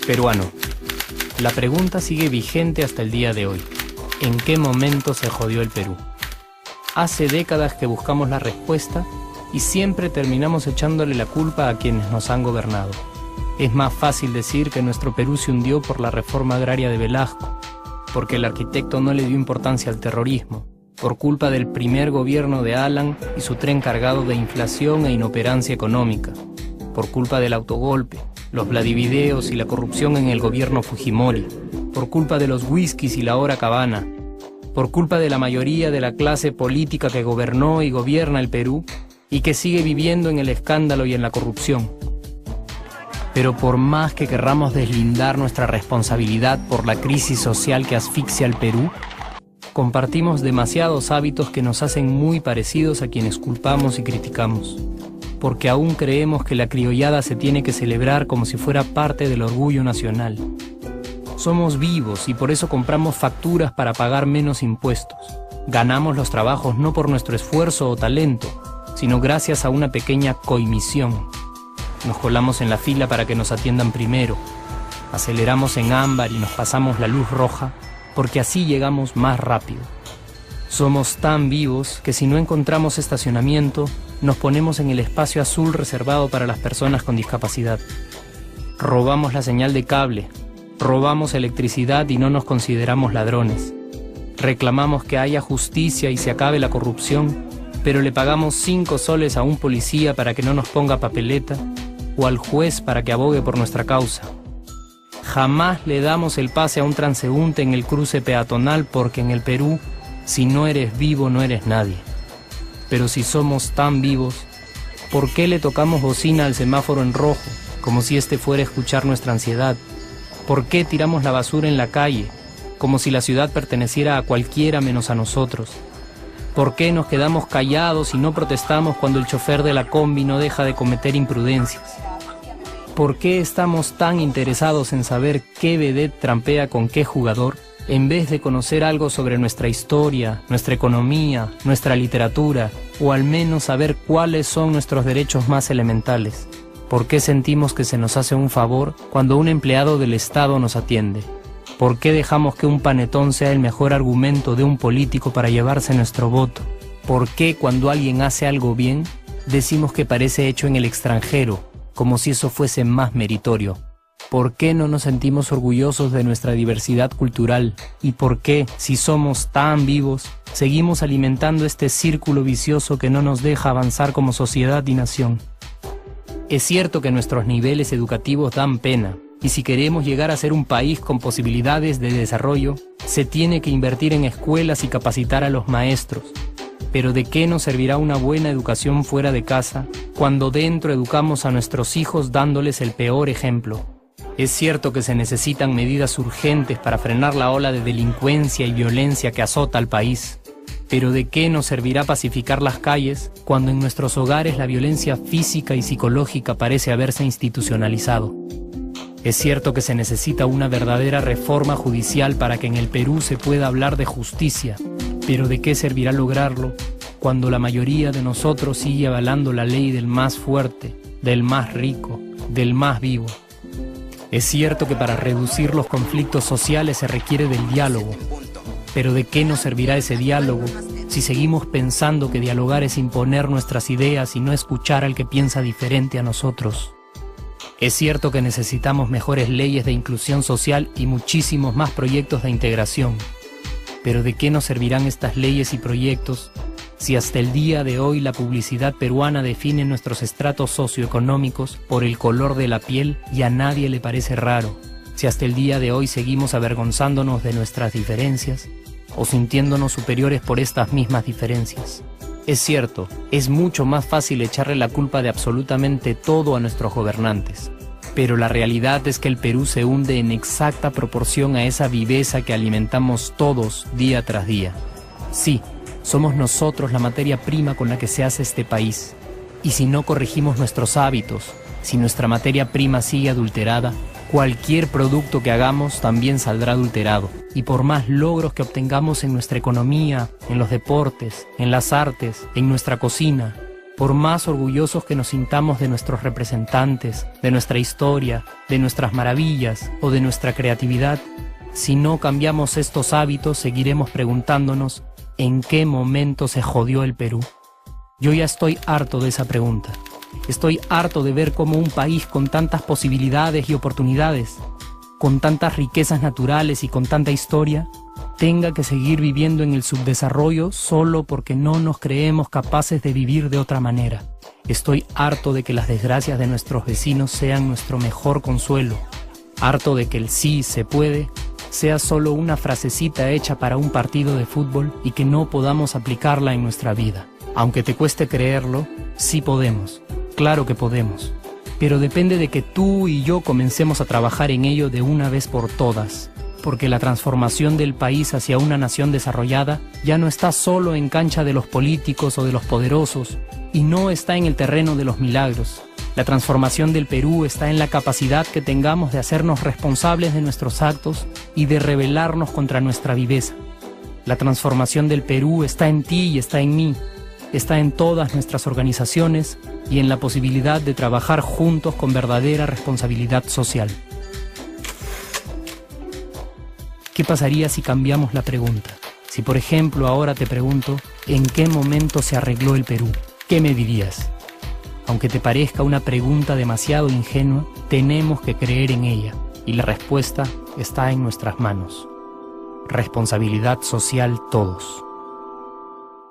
Peruano. La pregunta sigue vigente hasta el día de hoy. ¿En qué momento se jodió el Perú? Hace décadas que buscamos la respuesta y siempre terminamos echándole la culpa a quienes nos han gobernado. Es más fácil decir que nuestro Perú se hundió por la reforma agraria de Velasco, porque el arquitecto no le dio importancia al terrorismo, por culpa del primer gobierno de Alan y su tren cargado de inflación e inoperancia económica, por culpa del autogolpe, los Vladivideos y la corrupción en el gobierno Fujimori, por culpa de los whiskies y la hora cabana, por culpa de la mayoría de la clase política que gobernó y gobierna el Perú y que sigue viviendo en el escándalo y en la corrupción. Pero por más que querramos deslindar nuestra responsabilidad por la crisis social que asfixia al Perú, compartimos demasiados hábitos que nos hacen muy parecidos a quienes culpamos y criticamos, porque aún creemos que la criollada se tiene que celebrar como si fuera parte del orgullo nacional. Somos vivos y por eso compramos facturas para pagar menos impuestos. Ganamos los trabajos no por nuestro esfuerzo o talento, sino gracias a una pequeña coimisión. Nos colamos en la fila para que nos atiendan primero. Aceleramos en ámbar y nos pasamos la luz roja, porque así llegamos más rápido. Somos tan vivos que si no encontramos estacionamiento, nos ponemos en el espacio azul reservado para las personas con discapacidad. Robamos la señal de cable, robamos electricidad y no nos consideramos ladrones. Reclamamos que haya justicia y se acabe la corrupción, pero le pagamos 5 soles a un policía para que no nos ponga papeleta o al juez para que abogue por nuestra causa. Jamás le damos el pase a un transeúnte en el cruce peatonal porque en el Perú, si no eres vivo, no eres nadie. Pero si somos tan vivos, ¿por qué le tocamos bocina al semáforo en rojo, como si este fuera a escuchar nuestra ansiedad? ¿Por qué tiramos la basura en la calle, como si la ciudad perteneciera a cualquiera menos a nosotros? ¿Por qué nos quedamos callados y no protestamos cuando el chofer de la combi no deja de cometer imprudencias? ¿Por qué estamos tan interesados en saber qué vedette trampea con qué jugador, en vez de conocer algo sobre nuestra historia, nuestra economía, nuestra literatura, o al menos saber cuáles son nuestros derechos más elementales? ¿Por qué sentimos que se nos hace un favor cuando un empleado del Estado nos atiende? ¿Por qué dejamos que un panetón sea el mejor argumento de un político para llevarse nuestro voto? ¿Por qué cuando alguien hace algo bien, decimos que parece hecho en el extranjero, como si eso fuese más meritorio? ¿Por qué no nos sentimos orgullosos de nuestra diversidad cultural? ¿Y por qué, si somos tan vivos, seguimos alimentando este círculo vicioso que no nos deja avanzar como sociedad y nación? Es cierto que nuestros niveles educativos dan pena, y si queremos llegar a ser un país con posibilidades de desarrollo, se tiene que invertir en escuelas y capacitar a los maestros. Pero ¿de qué nos servirá una buena educación fuera de casa cuando dentro educamos a nuestros hijos dándoles el peor ejemplo? Es cierto que se necesitan medidas urgentes para frenar la ola de delincuencia y violencia que azota al país. Pero ¿de qué nos servirá pacificar las calles cuando en nuestros hogares la violencia física y psicológica parece haberse institucionalizado? Es cierto que se necesita una verdadera reforma judicial para que en el Perú se pueda hablar de justicia, pero ¿de qué servirá lograrlo cuando la mayoría de nosotros sigue avalando la ley del más fuerte, del más rico, del más vivo? Es cierto que para reducir los conflictos sociales se requiere del diálogo, pero ¿de qué nos servirá ese diálogo si seguimos pensando que dialogar es imponer nuestras ideas y no escuchar al que piensa diferente a nosotros? Es cierto que necesitamos mejores leyes de inclusión social y muchísimos más proyectos de integración. Pero ¿de qué nos servirán estas leyes y proyectos si hasta el día de hoy la publicidad peruana define nuestros estratos socioeconómicos por el color de la piel y a nadie le parece raro? Si hasta el día de hoy seguimos avergonzándonos de nuestras diferencias o sintiéndonos superiores por estas mismas diferencias. Es cierto, es mucho más fácil echarle la culpa de absolutamente todo a nuestros gobernantes, pero la realidad es que el Perú se hunde en exacta proporción a esa viveza que alimentamos todos día tras día. Sí, somos nosotros la materia prima con la que se hace este país, y si no corregimos nuestros hábitos, si nuestra materia prima sigue adulterada, Cualquier producto que hagamos también saldrá adulterado. Y por más logros que obtengamos en nuestra economía, en los deportes, en las artes, en nuestra cocina, por más orgullosos que nos sintamos de nuestros representantes, de nuestra historia, de nuestras maravillas o de nuestra creatividad, si no cambiamos estos hábitos, seguiremos preguntándonos ¿en qué momento se jodió el Perú? Yo ya estoy harto de esa pregunta. Estoy harto de ver cómo un país con tantas posibilidades y oportunidades, con tantas riquezas naturales y con tanta historia, tenga que seguir viviendo en el subdesarrollo solo porque no nos creemos capaces de vivir de otra manera. Estoy harto de que las desgracias de nuestros vecinos sean nuestro mejor consuelo. Harto de que el sí se puede sea solo una frasecita hecha para un partido de fútbol y que no podamos aplicarla en nuestra vida. Aunque te cueste creerlo, sí podemos. Claro que podemos. Pero depende de que tú y yo comencemos a trabajar en ello de una vez por todas. Porque la transformación del país hacia una nación desarrollada ya no está solo en cancha de los políticos o de los poderosos, y no está en el terreno de los milagros. La transformación del Perú está en la capacidad que tengamos de hacernos responsables de nuestros actos y de rebelarnos contra nuestra viveza. La transformación del Perú está en ti y está en mí. Está en todas nuestras organizaciones y en la posibilidad de trabajar juntos con verdadera responsabilidad social. ¿Qué pasaría si cambiamos la pregunta? Si, por ejemplo, ahora te pregunto, ¿en qué momento se arregló el Perú? ¿Qué me dirías? Aunque te parezca una pregunta demasiado ingenua, tenemos que creer en ella, y la respuesta está en nuestras manos. Responsabilidad social todos.